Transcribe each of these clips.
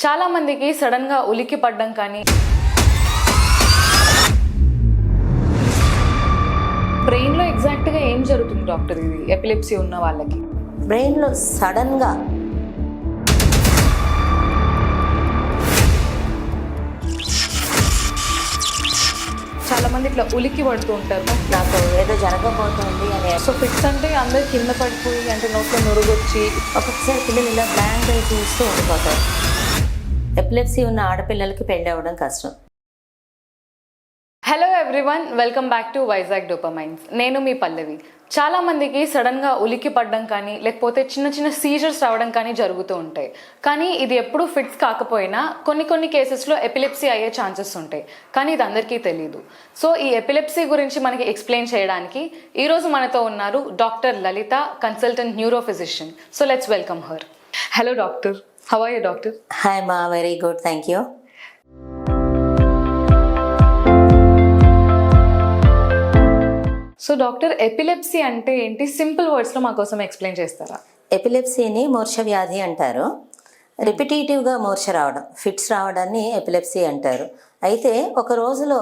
చాలా మందికి సడన్ గా ఉలికి పడడం కానీ బ్రెయిన్ లో ఎగ్జాక్ట్ గా ఏం జరుగుతుంది డాక్టర్ ఇది ఎపిలెప్సీ ఉన్న వాళ్ళకి? బ్రెయిన్లో సడన్గా చాలా మంది ఇట్లా ఉలికి పడుతూ ఉంటారు. నాకు ఏదో జరగబోతోంది అని. సో ఫిట్స్ అంటే అందరు కింద పడిపోయి అంటే నోట్లో నురుగొచ్చి ఒక్కొక్కసారి పిల్లలు ఇలా బ్లాంక్ అయి చూస్తూ ఉండిపోతారు. ఎపిలెప్సీ ఉన్న ఆడపిల్లలకి పెళ్ళి అవ్వడం కష్టం. Hello everyone, welcome back to Vizag Dopamines. నేను మీ పల్లవి. చాలా మందికి సడన్గా ఉలికి పడడం కానీ లేకపోతే చిన్న చిన్న సీజర్స్ రావడం కానీ జరుగుతూ ఉంటాయి. కానీ ఇది ఎప్పుడు ఫిట్స్ కాకపోయినా కొన్ని కేసెస్లో ఎపిలెప్సీ అయ్యే ఛాన్సెస్ ఉంటాయి. కానీ ఇది అందరికీ తెలియదు. సో ఈ ఎపిలెప్సీ గురించి మనకి ఎక్స్ప్లెయిన్ చేయడానికి ఈరోజు మనతో ఉన్నారు doctor Lalitha, consultant neuro physician. So let's welcome her. Hello doctor, how are you doctor? Hi మా, very good, thank you. So doctor, epilepsy అంటే ఏంటి? సింపుల్ వర్డ్స్లో మా కోసం ఎక్స్ప్లెయిన్ చేస్తారా? ఎపిలెప్సీని మూర్ఛ వ్యాధి అంటారు. రిపిటేటివ్గా మూర్ఛ రావడం, ఫిట్స్ రావడాన్ని ఎపిలెప్సీ అంటారు. అయితే ఒక రోజులో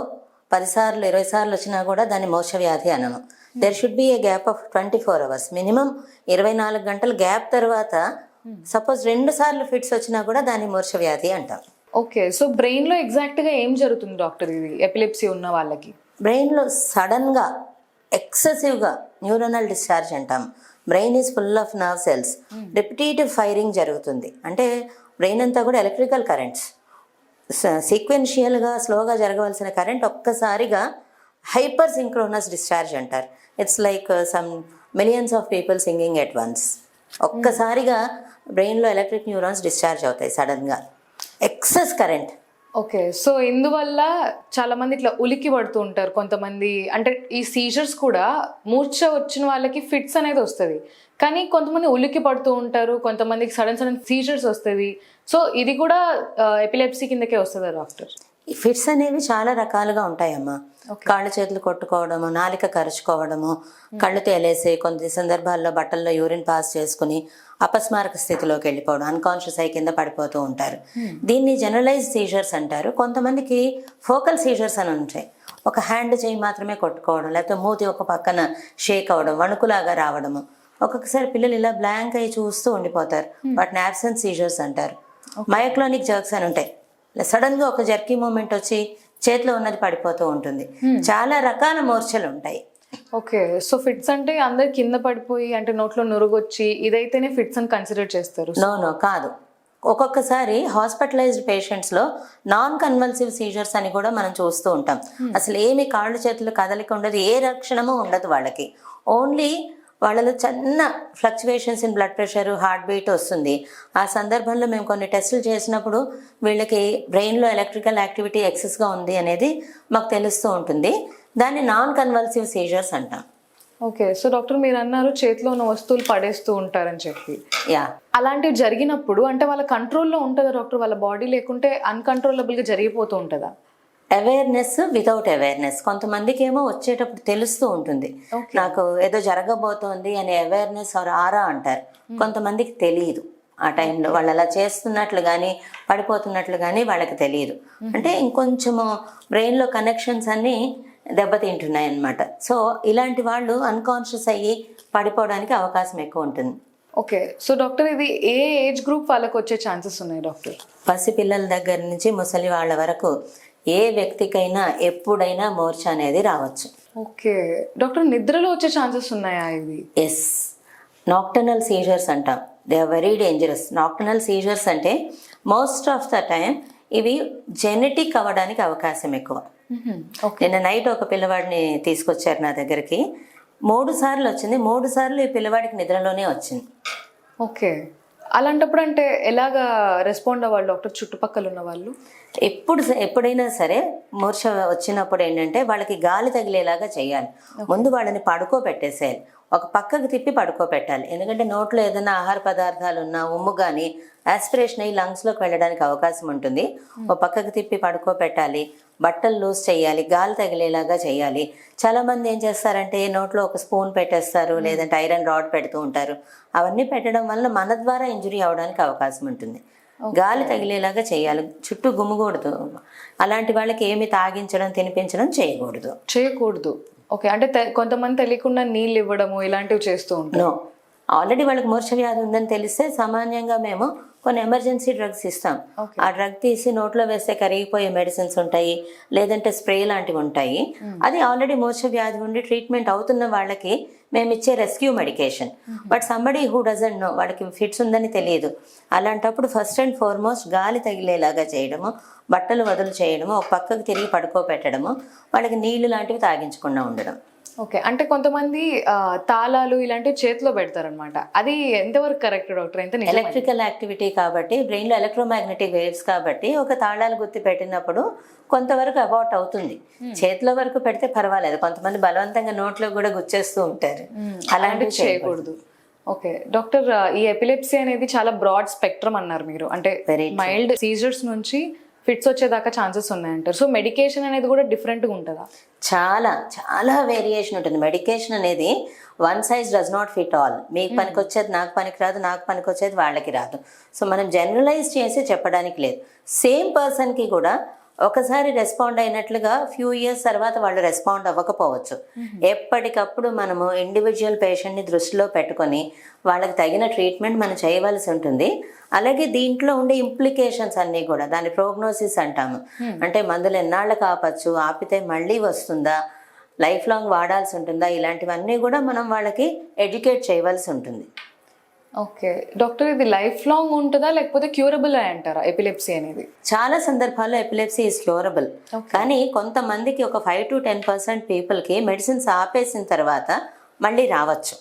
10 సార్లు 20 సార్లు వచ్చినా కూడా దాన్ని మూర్ఛ వ్యాధి అనము. There should be a gap of 24 hours, minimum 24 గంటల గ్యాప్ తర్వాత సపోజ్ 2 సార్లు ఫిట్స్ వచ్చినా కూడా దాన్ని మూర్ఛ వ్యాధి అంటాం. ఓకే, సో బ్రెయిన్లో ఎగ్జాక్ట్గా ఏం జరుగుతుంది డాక్టర్ ఇది ఎపిలెప్సీ ఉన్న వాళ్ళకి? బ్రెయిన్లో సడన్గా ఎక్సెసివ్గా న్యూరోనల్ డిశ్చార్జ్ అంటాం. Brain is full of nerve cells. Repetitive firing జరుగుతుంది. అంటే బ్రెయిన్ అంతా కూడా ఎలక్ట్రికల్ కరెంట్స్, సీక్వెన్షియల్గా స్లోగా జరగవలసిన కరెంట్ ఒక్కసారిగా హైపర్ సింక్రోనస్ డిశ్చార్జ్ అంటారు. It's like some millions of people singing at once. ఒక్కసారిగా బ్రెయిన్లో ఎలక్ట్రిక్ న్యూరాన్స్ డిశ్చార్జ్ అవుతాయి సడన్గా, ఎక్సెస్ కరెంట్. ఓకే, సో ఇందువల్ల చాలా మంది ఇట్లా ఉలికి పడుతూ ఉంటారు. కొంతమంది అంటే ఈ సీజర్స్ కూడా మూర్ఛ వచ్చిన వాళ్ళకి ఫిట్స్ అనేది వస్తుంది, కానీ కొంతమంది ఉలికి పడుతూ ఉంటారు, కొంతమందికి సడన్ సీజర్స్ వస్తుంది. సో ఇది కూడా ఎపిలెప్సీ కిందకే వస్తుందా డాక్టర్? ఈ ఫిట్స్ అనేవి చాలా రకాలుగా ఉంటాయమ్మా. కాళ్ళు చేతులు కొట్టుకోవడము, నాలిక కరుచుకోవడము, కళ్ళు తేలేసి కొన్ని సందర్భాల్లో బట్టల్లో యూరిన్ పాస్ చేసుకుని అపస్మారక స్థితిలోకి వెళ్ళిపోవడం, అన్కాన్షియస్ అయి కింద పడిపోతూ ఉంటారు. దీన్ని జనరలైజ్ సీజర్స్ అంటారు. కొంతమందికి ఫోకల్ సీజర్స్ అని ఉంటాయి. ఒక హ్యాండ్ చేయి మాత్రమే కొట్టుకోవడం, లేకపోతే మూతి ఒక పక్కన షేక్ అవ్వడం, వణుకులాగా రావడము. ఒక్కొక్కసారి పిల్లలు ఇలా బ్లాంక్ అయి చూస్తూ ఉండిపోతారు. వాటిని యాబ్సెంట్ సీజర్స్ అంటారు. మయోక్లోనిక్ జర్క్స్ అని ఉంటాయి. సడన్గా ఒక జర్కీ మూమెంట్ వచ్చి చేతిలో ఉన్నది పడిపోతూ ఉంటుంది. చాలా రకాల మూర్ఛలు ఉంటాయి. ఓకే, సో ఫిట్స్ అంటే అందరు కింద పడిపోయి అంటే నోట్లో నురుగొచ్చి ఇదైతేనే ఫిట్స్ అని కన్సిడర్ చేస్తారు? నో కాదు. ఒక్కొక్కసారి హాస్పిటలైజ్డ్ పేషెంట్స్లో నాన్ కన్వల్సివ్ సీజర్స్ అని కూడా మనం చూస్తూ ఉంటాం. అసలు ఏమి కాళ్ళు చేతులు కదలిక ఉండదు, ఏ రక్షణము ఉండదు వాళ్ళకి. ఓన్లీ వాళ్ళలో చిన్న fluctuations in blood pressure, heart beat వస్తుంది. ఆ సందర్భంలో మేము కొన్ని టెస్టులు చేసినప్పుడు వీళ్ళకి బ్రెయిన్లో ఎలక్ట్రికల్ యాక్టివిటీ ఎక్సెస్గా ఉంది అనేది మాకు తెలుస్తూ ఉంటుంది. దాన్ని నాన్ కన్వల్సివ్ సీజర్స్ అంటాం. ఓకే, సో డాక్టర్ మీరు అన్నారు చేతిలో ఉన్న వస్తువులు పడేస్తూ ఉంటారని చెప్పి. యా, అలాంటివి జరిగినప్పుడు అంటే వాళ్ళ కంట్రోల్లో ఉంటుందా డాక్టర్? వాళ్ళ బాడీ లేకుంటే అన్కంట్రోలబుల్గా జరిగిపోతూ ఉంటుందా? Awareness without awareness. కొంతమందికి ఏమో వచ్చేటప్పుడు తెలుస్తూ ఉంటుంది, నాకు ఏదో జరగబోతోంది అనే అవేర్నెస్ ఆర్ ఆరా అంటారు. కొంతమందికి తెలియదు ఆ టైంలో, వాళ్ళు అలా చేస్తున్నట్లు కానీ పడిపోతున్నట్లు కానీ వాళ్ళకి తెలియదు. అంటే ఇంకొంచెము బ్రెయిన్లో కనెక్షన్స్ అన్నీ దెబ్బతింటున్నాయి అన్నమాట. సో ఇలాంటి వాళ్ళు అన్కాన్షియస్ అయ్యి పడిపోవడానికి అవకాశం ఎక్కువ ఉంటుంది. ఓకే, సో డాక్టర్ ఇది ఏ ఏజ్ గ్రూప్ వాళ్ళకి వచ్చే ఛాన్సెస్ ఉన్నాయి డాక్టర్? పసిపిల్లల దగ్గర నుంచి ముసలి వాళ్ళ వరకు ఏ వ్యక్తికైనా ఎప్పుడైనా మూర్ఛ అనేది రావచ్చు. ఓకే డాక్టర్, నిద్రలో వచ్చే ఛాన్సెస్ ఉన్నాయా ఇది? ఎస్, నాక్టర్నల్ సీజర్స్ అంటాం. They are very dangerous. Nocturnal seizures అంటే మోస్ట్ ఆఫ్ ద టైం ఇవి జెనెటిక్ అవ్వడానికి అవకాశం ఎక్కువ. నిన్న నైట్ ఒక పిల్లవాడిని తీసుకొచ్చారు నా దగ్గరికి. 3 సార్లు వచ్చింది. 3 సార్లు ఈ పిల్లవాడికి నిద్రలోనే వచ్చింది. ఓకే, అలాంటప్పుడు అంటే ఎలాగా రెస్పాండ్ అవ్వాలి డాక్టర్ చుట్టుపక్కల ఉన్న వాళ్ళు? ఎప్పుడైనా సరే మూర్ఛ వచ్చినప్పుడు ఏంటంటే వాళ్ళకి గాలి తగిలేలాగా చేయాలి. ముందు వాళ్ళని పడుకోబెట్టేసేయాలి, ఒక పక్కకు తిప్పి పడుకోబెట్టాలి. ఎందుకంటే నోట్లో ఏదైనా ఆహార పదార్థాలు ఉన్నా ఉమ్ము కానీ ఆస్పిరేషన్ అయ్యి లంగ్స్లోకి వెళ్ళడానికి అవకాశం ఉంటుంది. ఒక పక్కకు తిప్పి పడుకోబెట్టాలి, బట్టలు లూజ్ చేయాలి, గాలి తగిలేలాగా చేయాలి. చాలామంది ఏం చేస్తారంటే నోట్లో ఒక స్పూన్ పెట్టేస్తారు, లేదంటే ఐరన్ రాడ్ పెడుతూ ఉంటారు. అవన్నీ పెట్టడం వల్ల మన ద్వారా ఇంజురీ అవడానికి అవకాశం ఉంటుంది. గాలి తగిలేలాగా చేయాలి, చుట్టూ గుమ్మకూడదు. అలాంటి వాళ్ళకి ఏమి తాగించడం తినిపించడం చేయకూడదు. ఓకే, అంటే కొంతమంది తెలియకుండా నీళ్ళు ఇవ్వడము ఇలాంటివి చేస్తూ ఉంటారు. నో, ఆల్రెడీ వాళ్ళకి మూర్ఛ వ్యాధి ఉందని తెలిస్తే సామాన్యంగా మేము కొన్ని ఎమర్జెన్సీ డ్రగ్స్ ఇస్తాం. ఆ డ్రగ్ తీసి నోట్లో వేస్తే కరిగిపోయే మెడిసిన్స్ ఉంటాయి, లేదంటే స్ప్రే లాంటివి ఉంటాయి. అది ఆల్రెడీ మూర్ఛ వ్యాధి ఉండి ట్రీట్మెంట్ అవుతున్న వాళ్ళకి మేము ఇచ్చే rescue medication. But somebody who doesn't know, వాళ్ళకి ఫిట్స్ ఉందని తెలియదు, అలాంటప్పుడు ఫస్ట్ అండ్ ఫార్మోస్ట్ గాలి తగిలేలాగా చేయడము, బట్టలు వదులు చేయడము, ఒక పక్కకు తిరిగి పడుకోబెట్టడము, వాళ్ళకి నీళ్లు లాంటివి తాగించకుండా ఉండడం. ఓకే, అంటే కొంతమంది తాళాలు ఇలాంటివి చేతిలో పెడతారనమాట, అది ఎంతవరకు కరెక్ట్ డాక్టర్? ఎంత ఎలక్ట్రికల్ యాక్టివిటీ కాబట్టి, బ్రెయిన్లో ఎలక్ట్రోమాగ్నెటిక్ వేవ్స్ కాబట్టి ఒక తాళాలు గుర్తి పెట్టినప్పుడు కొంతవరకు అబౌట్ అవుతుంది. చేతిలో వరకు పెడితే పర్వాలేదు, కొంతమంది బలవంతంగా నోట్లో కూడా గుచ్చేస్తూ ఉంటారు, అలాంటివి చేయకూడదు. ఓకే డాక్టర్, ఈ ఎపిలెప్సీ అనేది చాలా బ్రాడ్ స్పెక్ట్రమ్ అన్నారు మీరు, అంటే మైల్డ్ సీజర్స్ నుంచి ఫిట్స్ వచ్చేదాకా ఛాన్సెస్ ఉన్నాయంటారు. సో మెడికేషన్ అనేది కూడా డిఫరెంట్గా ఉంటుందా? చాలా చాలా వేరియేషన్ ఉంటుంది. మెడికేషన్ అనేది one size does not fit all. మీకు పనికి వచ్చేది నాకు పనికి రాదు, నాకు పనికి వచ్చేది వాళ్ళకి రాదు. సో మనం జనరలైజ్ చేసి చెప్పడానికి లేదు. సేమ్ పర్సన్కి కూడా ఒకసారి రెస్పాండ్ అయినట్లుగా ఫ్యూ ఇయర్స్ తర్వాత వాళ్ళు రెస్పాండ్ అవ్వకపోవచ్చు. ఎప్పటికప్పుడు మనము ఇండివిజువల్ పేషెంట్ని దృష్టిలో పెట్టుకొని వాళ్ళకి తగిన ట్రీట్మెంట్ మనం చేయవలసి ఉంటుంది. అలాగే దీంట్లో ఉండే ఇంప్లికేషన్స్ అన్నీ కూడా, దాని ప్రోగ్నోసిస్ అంటాము. అంటే మందులు ఎన్నాళ్ళకి ఆపచ్చు, ఆపితే మళ్ళీ వస్తుందా, లైఫ్ లాంగ్ వాడాల్సి ఉంటుందా, ఇలాంటివన్నీ కూడా మనం వాళ్ళకి ఎడ్యుకేట్ చేయవలసి ఉంటుంది. ఓకే డాక్టర్, ఇది లైఫ్ లాంగ్ ఉంటుందా లేకపోతే క్యూరబుల్ అంటారా ఎపిలెప్సీ అనేది? చాలా సందర్భాల్లో ఎపిలెప్సీ ఈజ్ క్యూరబుల్, కానీ కొంతమందికి ఒక 5 to 10% పీపుల్కి మెడిసిన్స్ ఆపేసిన తర్వాత మళ్ళీ రావచ్చు.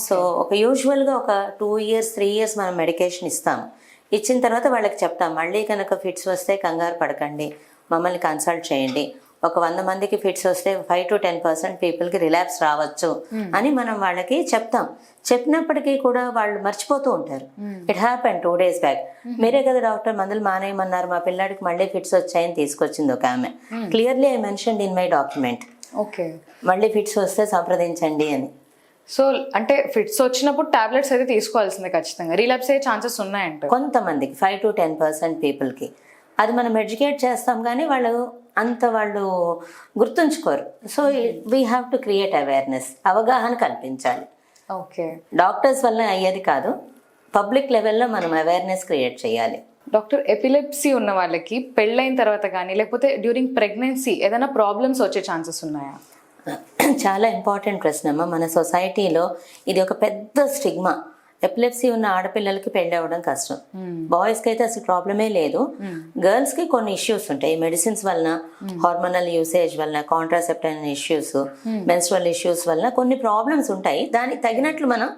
సో ఒక యూజువల్గా ఒక 2 years 3 years మనం మెడికేషన్ ఇస్తాం. ఇచ్చిన తర్వాత వాళ్ళకి చెప్తాం, మళ్ళీ కనుక ఫిట్స్ వస్తే కంగారు పడకండి, మమ్మల్ని కన్సల్ట్ చేయండి. ఒక 100 మందికి ఫిట్స్ వస్తే 5 to 10% పీపుల్కి రిలాప్స్ రావచ్చు అని మనం వాళ్ళకి చెప్తాం. చెప్పినప్పటికీ కూడా వాళ్ళు మర్చిపోతూ ఉంటారు. ఇట్ హ్యాపెన్ 2 days బ్యాక్, మీరే కదా డాక్టర్ మందులు మానేయమన్నారు, మా పిల్లాడికి మళ్ళీ ఫిట్స్ వచ్చాయని తీసుకొచ్చింది ఒక ఆమె. Clearly I mentioned in my document, okay మళ్ళీ ఫిట్స్ వస్తే సంప్రదించండి అని. సో అంటే ఫిట్స్ వచ్చినప్పుడు టాబ్లెట్స్ అయితే తీసుకోవాల్సిందే ఖచ్చితంగా, రిలాప్స్ అయ్యే ఛాన్సెస్ ఉన్నాయంట కొంతమందికి 5 to 10% పీపుల్కి. అది మనం ఎడ్యుకేట్ చేస్తాం కానీ వాళ్ళు గుర్తుంచుకోరు. So we have to create awareness, అవగాహన కల్పించాలి. ఓకే, డాక్టర్స్ వల్ల అయ్యేది కాదు, పబ్లిక్ లెవెల్లో మనం అవేర్నెస్ క్రియేట్ చేయాలి. డాక్టర్, ఎపిలెప్సీ ఉన్న వాళ్ళకి పెళ్ళైన తర్వాత కానీ లేకపోతే డ్యూరింగ్ ప్రెగ్నెన్సీ ఏదైనా ప్రాబ్లమ్స్ వచ్చే ఛాన్సెస్ ఉన్నాయా? చాలా ఇంపార్టెంట్ ప్రశ్న అమ్మ. మన సొసైటీలో ఇది ఒక పెద్ద స్టిగ్మా. ఎపిలెప్సీ ఉన్న ఆడపిల్లలకి పెళ్ళి అవ్వడం కష్టం. బాయ్స్కి అయితే అసలు ప్రాబ్లమే లేదు. గర్ల్స్కి కొన్ని ఇష్యూస్ ఉంటాయి, మెడిసిన్స్ వలన, హార్మోనల్ యూసేజ్ వలన, కాంట్రాసెప్టివ్ ఇష్యూస్, మెన్స్ట్రువల్ ఇష్యూస్ వలన కొన్ని ప్రాబ్లమ్స్ ఉంటాయి. దానికి తగినట్లు మనం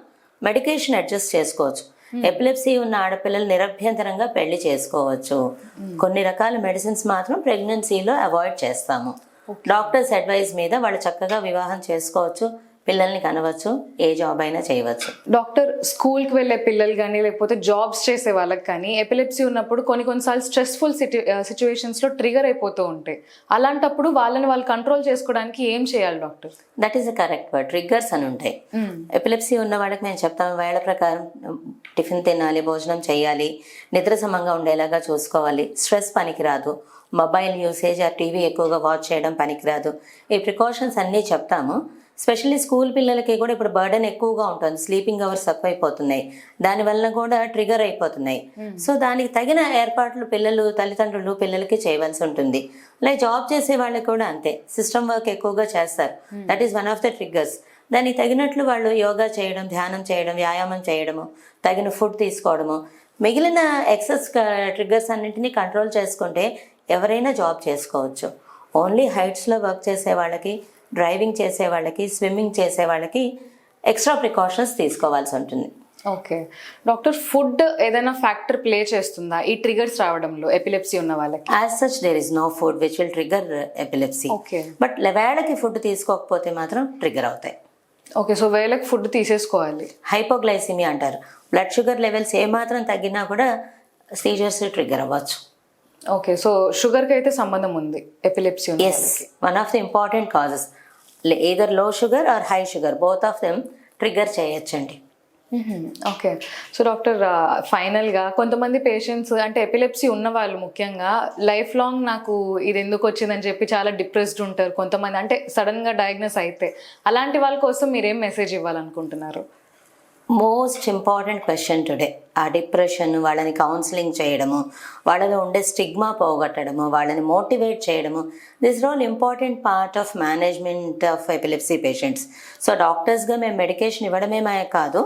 మెడికేషన్ అడ్జస్ట్ చేసుకోవచ్చు. ఎపిలెప్సీ ఉన్న ఆడపిల్లలు నిరభ్యంతరంగా పెళ్లి చేసుకోవచ్చు. కొన్ని రకాల మెడిసిన్స్ మాత్రం ప్రెగ్నెన్సీలో అవాయిడ్ చేస్తాము. డాక్టర్స్ అడ్వైస్ మీద వాళ్ళు చక్కగా వివాహం చేసుకోవచ్చు, పిల్లల్ని కనవచ్చు, ఏ జాబ్ అయినా చేయవచ్చు. డాక్టర్, స్కూల్కి వెళ్ళే పిల్లలు కానీ లేకపోతే జాబ్స్ చేసే వాళ్ళకి కానీ ఎపిలెప్సీ ఉన్నప్పుడు కొన్నిసార్లు స్ట్రెస్ఫుల్ సిచ్యువేషన్స్లో ట్రిగర్ అయిపోతూ ఉంటాయి. అలాంటప్పుడు వాళ్ళని వాళ్ళు కంట్రోల్ చేసుకోవడానికి ఏం చేయాలి doctor? That is a correct word, triggers అని ఉంటాయి. ఎపిలెప్సీ ఉన్న వాళ్ళకి మేము చెప్తాము, వేళ ప్రకారం టిఫిన్ తినాలి, భోజనం చేయాలి, నిద్ర సమంగా ఉండేలాగా చూసుకోవాలి, స్ట్రెస్ పనికిరాదు, మొబైల్ యూసేజ్ ఆ టీవీ ఎక్కువగా వాచ్ చేయడం పనికిరాదు. ఈ ప్రికాషన్స్ అన్నీ చెప్తాము. స్పెషల్లీ స్కూల్ పిల్లలకి కూడా ఇప్పుడు బర్డెన్ ఎక్కువగా ఉంటుంది, స్లీపింగ్ అవర్స్ తక్కువైపోతున్నాయి, దానివల్ల కూడా ట్రిగర్ అయిపోతున్నాయి. సో దానికి తగిన ఏర్పాట్లు తల్లిదండ్రులు పిల్లలకి చేయవలసి ఉంటుంది. అలాగే జాబ్ చేసే వాళ్ళకి కూడా అంతే, సిస్టమ్ వర్క్ ఎక్కువగా చేస్తారు, that is one of the triggers. దానికి తగినట్లు వాళ్ళు యోగా చేయడం, ధ్యానం చేయడం, వ్యాయామం చేయడము, తగిన ఫుడ్ తీసుకోవడము, మిగిలిన ఎక్సెస్ ట్రిగ్గర్స్ అన్నింటినీ కంట్రోల్ చేసుకుంటే ఎవరైనా జాబ్ చేసుకోవచ్చు. ఓన్లీ హైట్స్లో వర్క్ చేసే వాళ్ళకి, డ్రైవింగ్ చేసే వాళ్ళకి, స్విమ్మింగ్ చేసే వాళ్ళకి ఎక్స్ట్రా ప్రికాషన్స్ తీసుకోవాల్సి ఉంటుంది. ఓకే డాక్టర్, ఫుడ్ ఏదైనా ఫ్యాక్టర్ ప్లే చేస్తుందా ఈ ట్రిగర్స్ రావడంలో ఎపిలెప్సీ ఉన్న వాళ్ళకి? As such there is no food which will trigger epilepsy. But వేళకి ఫుడ్ తీసుకోకపోతే మాత్రం ట్రిగర్ అవుతాయి. ఓకే, సో వేళకి ఫుడ్ తీసేసుకోవాలి. హైపోగ్లైసిమియా అంటారు, బ్లడ్ షుగర్ లెవెల్స్ ఏమాత్రం తగ్గినా కూడా సీజర్స్ ట్రిగర్ అవ్వచ్చు. ఓకే, సో షుగర్కి అయితే సంబంధం ఉంది epilepsy? Yes, one of the important causes. either low sugar or high sugar, both of them trigger చేయొచ్చండి. ఓకే. సో డాక్టర్, ఫైనల్గా కొంతమంది పేషెంట్స్ అంటే ఎపిలెప్సీ ఉన్న వాళ్ళు ముఖ్యంగా లైఫ్ లాంగ్ నాకు ఇది ఎందుకు వచ్చిందని చెప్పి చాలా డిప్రెస్డ్ ఉంటారు కొంతమంది, అంటే సడన్గా డయాగ్నోస్ అయితే. అలాంటి వాళ్ళ కోసం మీరేం మెసేజ్ ఇవ్వాలనుకుంటున్నారు? Most important question today. ఆ డిప్రెషన్, వాళ్ళని కౌన్సిలింగ్ చేయడము, వాళ్ళలో ఉండే స్టిగ్మా పోగొట్టడము, వాళ్ళని మోటివేట్ చేయడము, this are all important part of management of epilepsy patients. So డాక్టర్స్గా మేము మెడికేషన్ ఇవ్వడమే కాదు,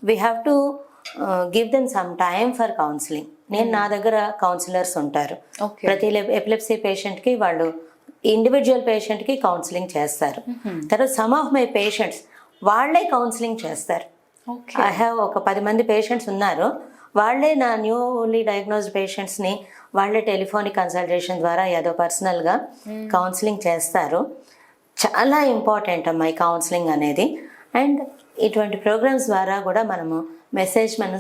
we have to give them some time for counselling. నా దగ్గర కౌన్సిలర్స్ ఉంటారు. ప్రతి ఎపిలెప్సీ పేషెంట్కి వాళ్ళు ఇండివిజువల్ పేషెంట్కి కౌన్సిలింగ్ చేస్తారు. తర్వాత సమ్ ఆఫ్ మై పేషెంట్స్ వాళ్ళే కౌన్సిలింగ్ చేస్తారు. ఐ హ్యావ్ ఒక 10 మంది పేషెంట్స్ ఉన్నారు. వాళ్ళే నా న్యూలీ డయాగ్నోస్డ్ పేషెంట్స్ని వాళ్ళే టెలిఫోనిక్ కన్సల్టేషన్ ద్వారా ఏదో పర్సనల్గా కౌన్సిలింగ్ చేస్తారు. చాలా ఇంపార్టెంట్ అమ్మా ఈ కౌన్సిలింగ్ అనేది. అండ్ ఇటువంటి ప్రోగ్రామ్స్ ద్వారా కూడా మనం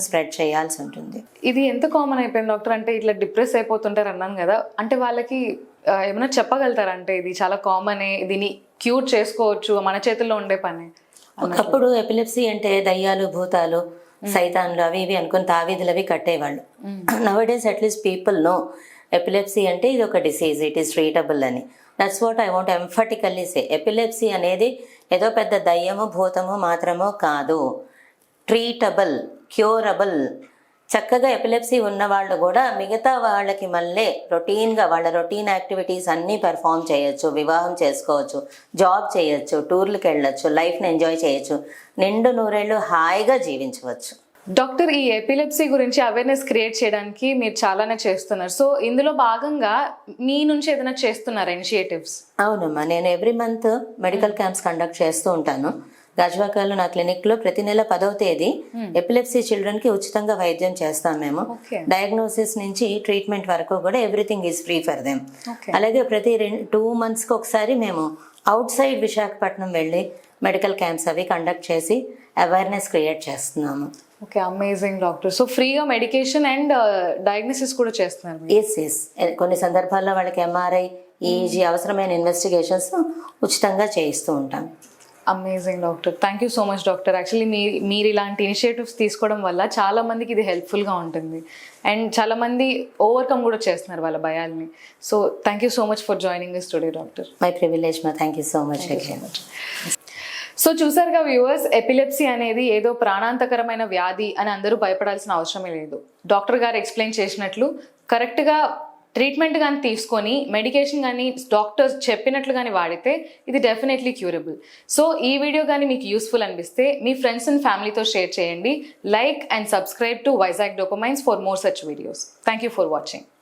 స్ప్రెడ్ చేయాల్సి ఉంటుంది. ఇది ఎంత కామన్ అయిపోయింది డాక్టర్, అంటే ఇట్లా డిప్రెస్ అయిపోతుంటారు అన్నాను కదా, అంటే వాళ్ళకి ఏమైనా చెప్పగలుగుతారా? అంటే ఇది చాలా కామనే, దీన్ని క్యూర్ చేసుకోవచ్చు, మన చేతుల్లో ఉండే పని. ఒకప్పుడు ఎపిలెప్సీ అంటే దయ్యాలు, భూతాలు, సైతాన్లు అవి ఇవి అనుకుని తావీదులు అవి కట్టేవాళ్ళు. Nowadays at least people know epilepsy అంటే ఇది ఒక డిసీజ్, ఇట్ ఈస్ ట్రీటబుల్ అని. That's what I want emphatically say. Epilepsy అనేది ఏదో పెద్ద దయ్యము, భూతము మాత్రమో కాదు. Treatable, curable. చక్కగా ఎపిలెప్సీ ఉన్న వాళ్ళు కూడా మిగతా వాళ్ళకి మళ్ళీ రొటీన్గా వాళ్ళ రొటీన్ యాక్టివిటీస్ అన్నీ పెర్ఫామ్ చేయొచ్చు, వివాహం చేసుకోవచ్చు, జాబ్ చేయొచ్చు, టూర్లకు వెళ్ళొచ్చు, లైఫ్ని ఎంజాయ్ చేయొచ్చు, నిండు నూరేళ్ళు హాయిగా జీవించవచ్చు. డాక్టర్, ఈ ఎపిలెప్సీ గురించి అవేర్నెస్ క్రియేట్ చేయడానికి మీరు చాలానే చేస్తున్నారు. సో ఇందులో భాగంగా మీ నుంచి ఏదైనా చేస్తున్నారా ఇనిషియేటివ్స్? అవునమ్మా, నేను every month medical camps conduct చేస్తూ ఉంటాను. గాజువాకలో నా క్లినిక్లో ప్రతి నెల 10వ తేదీ ఎపిలెప్సీ చిల్డ్రన్కి ఉచితంగా వైద్యం చేస్తాం మేము. డయాగ్నోసిస్ నుంచి ట్రీట్మెంట్ వరకు కూడా everything is free for them. అలాగే ప్రతి 2 monthsకి ఒకసారి మేము అవుట్ సైడ్ విశాఖపట్నం వెళ్ళి మెడికల్ క్యాంప్స్ అవి కండక్ట్ చేసి అవేర్నెస్ క్రియేట్ చేస్తున్నాము. Okay, amazing doctor. సో ఫ్రీగా మెడికేషన్ అండ్ డయాగ్నోసిస్ కూడా చేస్తున్నారు? ఎస్. కొన్ని సందర్భాల్లో వాళ్ళకి MRI, EEG అవసరమైన ఇన్వెస్టిగేషన్స్ ఉచితంగా చేయిస్తూ ఉంటాం. Amazing doctor, thank you so much doctor. Actually మీరు ఇలాంటి ఇనిషియేటివ్స్ తీసుకోవడం వల్ల చాలా మందికి ఇది హెల్ప్ఫుల్గా ఉంటుంది అండ్ చాలా మంది ఓవర్కమ్ కూడా చేస్తున్నారు వాళ్ళ భయాల్ని. So thank you so much for joining this today doctor. My privilege మా. Thank you so much. So చూసారుగా వ్యూవర్స్, ఎపిలెప్సీ అనేది ఏదో ప్రాణాంతకరమైన వ్యాధి అని అందరూ భయపడాల్సిన అవసరమే లేదు. డాక్టర్ గారు ఎక్స్ప్లెయిన్ చేసినట్లు కరెక్ట్గా ట్రీట్మెంట్ కానీ తీసుకొని మెడికేషన్ కానీ డాక్టర్స్ చెప్పినట్లు కానీ వాడితే ఇది డెఫినెట్లీ క్యూరబుల్. సో ఈ వీడియో కానీ మీకు యూస్ఫుల్ అనిపిస్తే మీ ఫ్రెండ్స్ అండ్ ఫ్యామిలీతో షేర్ చేయండి. Like and subscribe to Vizag Dopamines for more such videos. Thank you for watching.